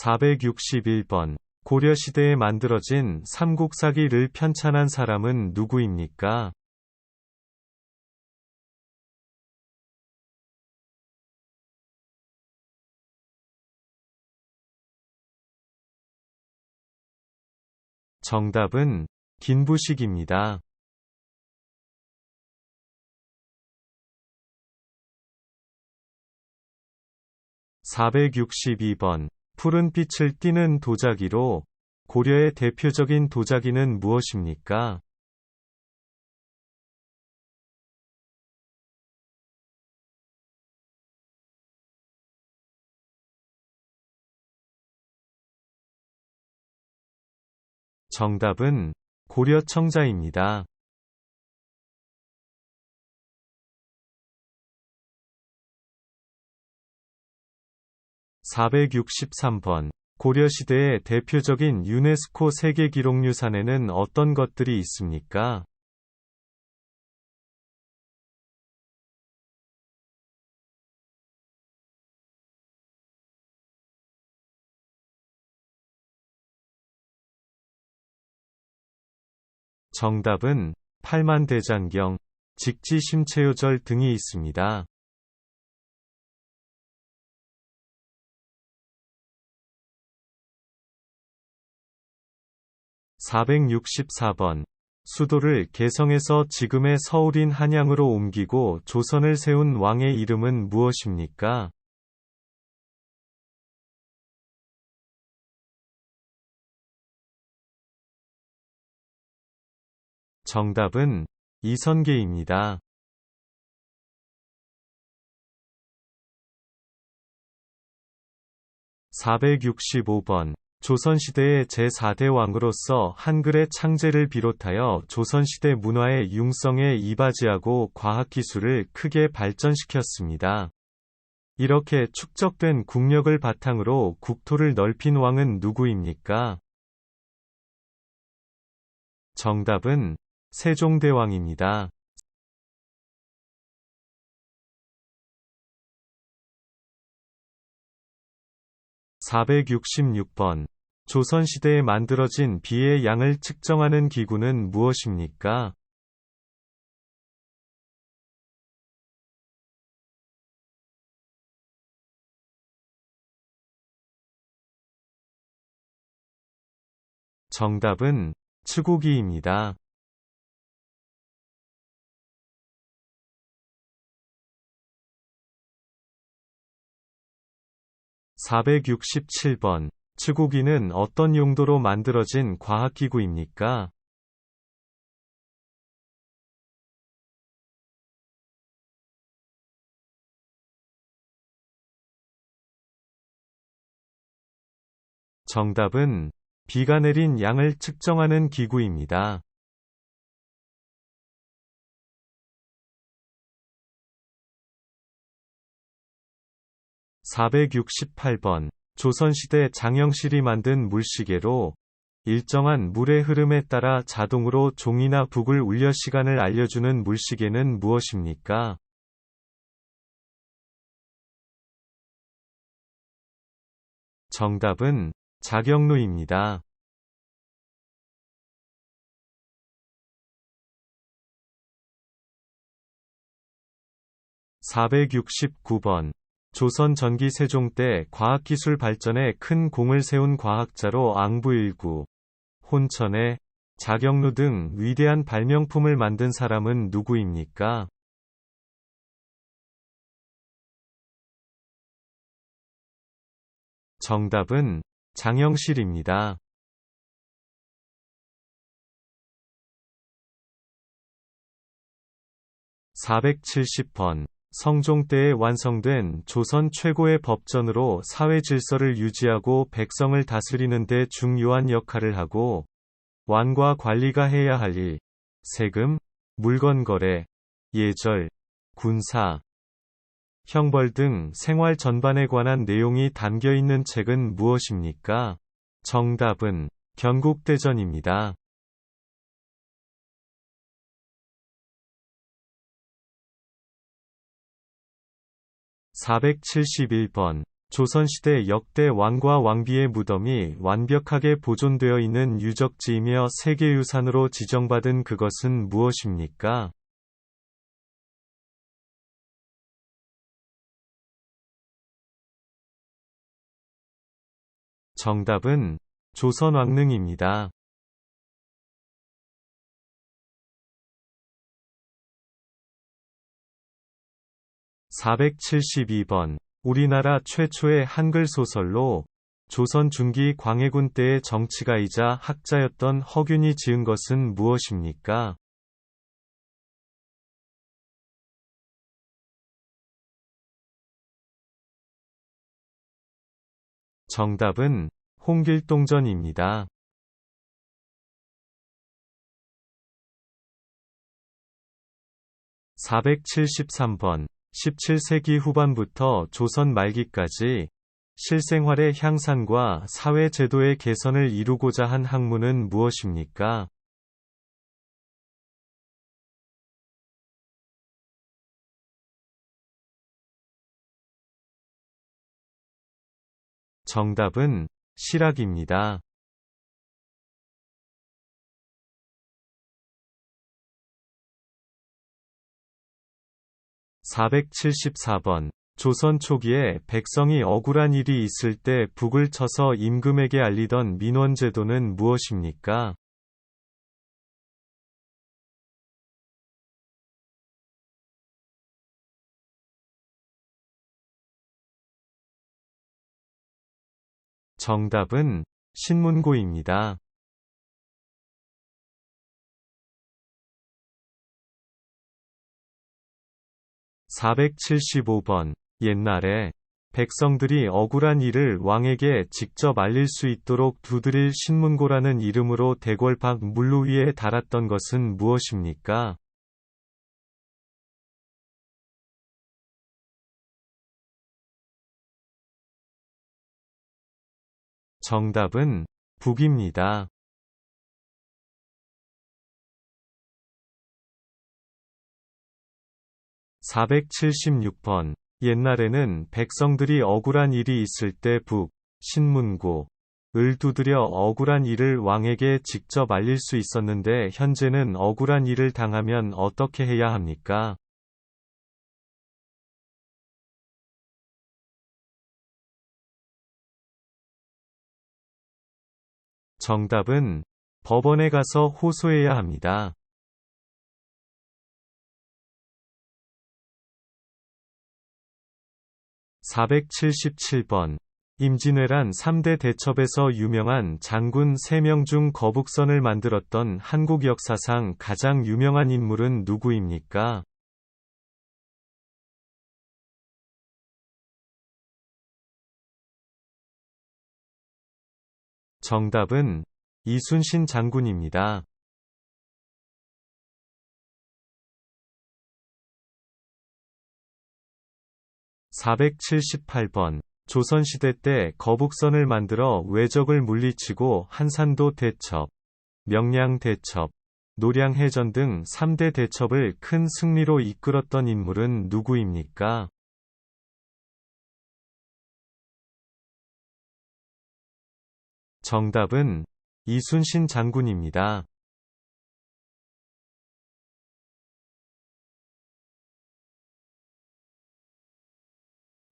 461번. 고려시대에 만들어진 삼국사기를 편찬한 사람은 누구입니까? 정답은 김부식입니다. 462번. 푸른 빛을 띠는 도자기로 고려의 대표적인 도자기는 무엇입니까? 정답은 고려청자입니다. 463번. 고려시대의 대표적인 유네스코 세계기록유산에는 어떤 것들이 있습니까? 정답은 팔만대장경, 직지심체요절 등이 있습니다. 464번. 수도를 개성에서 지금의 서울인 한양으로 옮기고 조선을 세운 왕의 이름은 무엇입니까? 정답은 이선계입니다. 465번. 조선시대의 제4대 왕으로서 한글의 창제를 비롯하여 조선시대 문화의 융성에 이바지하고 과학기술을 크게 발전시켰습니다. 이렇게 축적된 국력을 바탕으로 국토를 넓힌 왕은 누구입니까? 정답은 세종대왕입니다. 466번. 조선시대에 만들어진 비의 양을 측정하는 기구는 무엇입니까? 정답은 측우기입니다. 467번. 측우기는 어떤 용도로 만들어진 과학기구입니까? 정답은 비가 내린 양을 측정하는 기구입니다. 468번. 조선시대 장영실이 만든 물시계로 일정한 물의 흐름에 따라 자동으로 종이나 북을 울려 시간을 알려주는 물시계는 무엇입니까? 정답은 자경루입니다. 469번. 조선 전기 세종 때 과학기술 발전에 큰 공을 세운 과학자로 앙부일구, 혼천해, 자경루 등 위대한 발명품을 만든 사람은 누구입니까? 정답은 장영실입니다. 470번. 성종 때에 완성된 조선 최고의 법전으로 사회 질서를 유지하고 백성을 다스리는 데 중요한 역할을 하고 왕과 관리가 해야 할 일, 세금, 물건 거래, 예절, 군사, 형벌 등 생활 전반에 관한 내용이 담겨 있는 책은 무엇입니까? 정답은 견국대전입니다. 471번. 조선시대 역대 왕과 왕비의 무덤이 완벽하게 보존되어 있는 유적지이며 세계유산으로 지정받은 그것은 무엇입니까? 정답은 조선왕릉입니다. 472번. 우리나라 최초의 한글 소설로 조선 중기 광해군 때의 정치가이자 학자였던 허균이 지은 것은 무엇입니까? 정답은 홍길동전입니다. 473번. 17세기 후반부터 조선 말기까지 실생활의 향상과 사회 제도의 개선을 이루고자 한 학문은 무엇입니까? 정답은 실학입니다. 474번. 조선 초기에 백성이 억울한 일이 있을 때 북을 쳐서 임금에게 알리던 민원제도는 무엇입니까? 정답은 신문고입니다. 475번. 옛날에 백성들이 억울한 일을 왕에게 직접 알릴 수 있도록 두드릴 신문고라는 이름으로 대궐 밖 물로 위에 달았던 것은 무엇입니까? 정답은 북입니다. 476번. 옛날에는 백성들이 억울한 일이 있을 때 북, 신문고, 을 두드려 억울한 일을 왕에게 직접 알릴 수 있었는데 현재는 억울한 일을 당하면 어떻게 해야 합니까? 정답은 법원에 가서 호소해야 합니다. 477번. 임진왜란 3대 대첩에서 유명한 장군 3명 중 거북선을 만들었던 한국 역사상 가장 유명한 인물은 누구입니까? 정답은 이순신 장군입니다. 478번. 조선시대 때 거북선을 만들어 외적을 물리치고 한산도 대첩, 명량 대첩, 노량해전 등 3대 대첩을 큰 승리로 이끌었던 인물은 누구입니까? 정답은 이순신 장군입니다.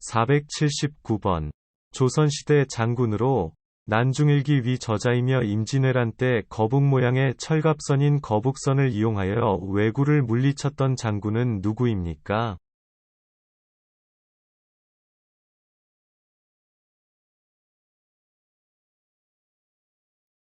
479번. 조선시대 장군으로 난중일기 위 저자이며 임진왜란 때 거북 모양의 철갑선인 거북선을 이용하여 왜구를 물리쳤던 장군은 누구입니까?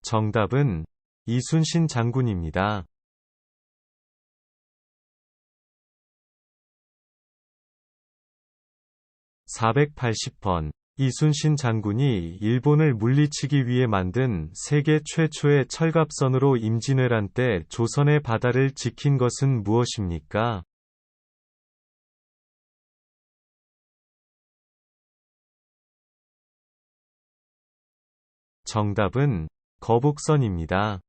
정답은 이순신 장군입니다. 480번. 이순신 장군이 일본을 물리치기 위해 만든 세계 최초의 철갑선으로 임진왜란 때 조선의 바다를 지킨 것은 무엇입니까? 정답은 거북선입니다.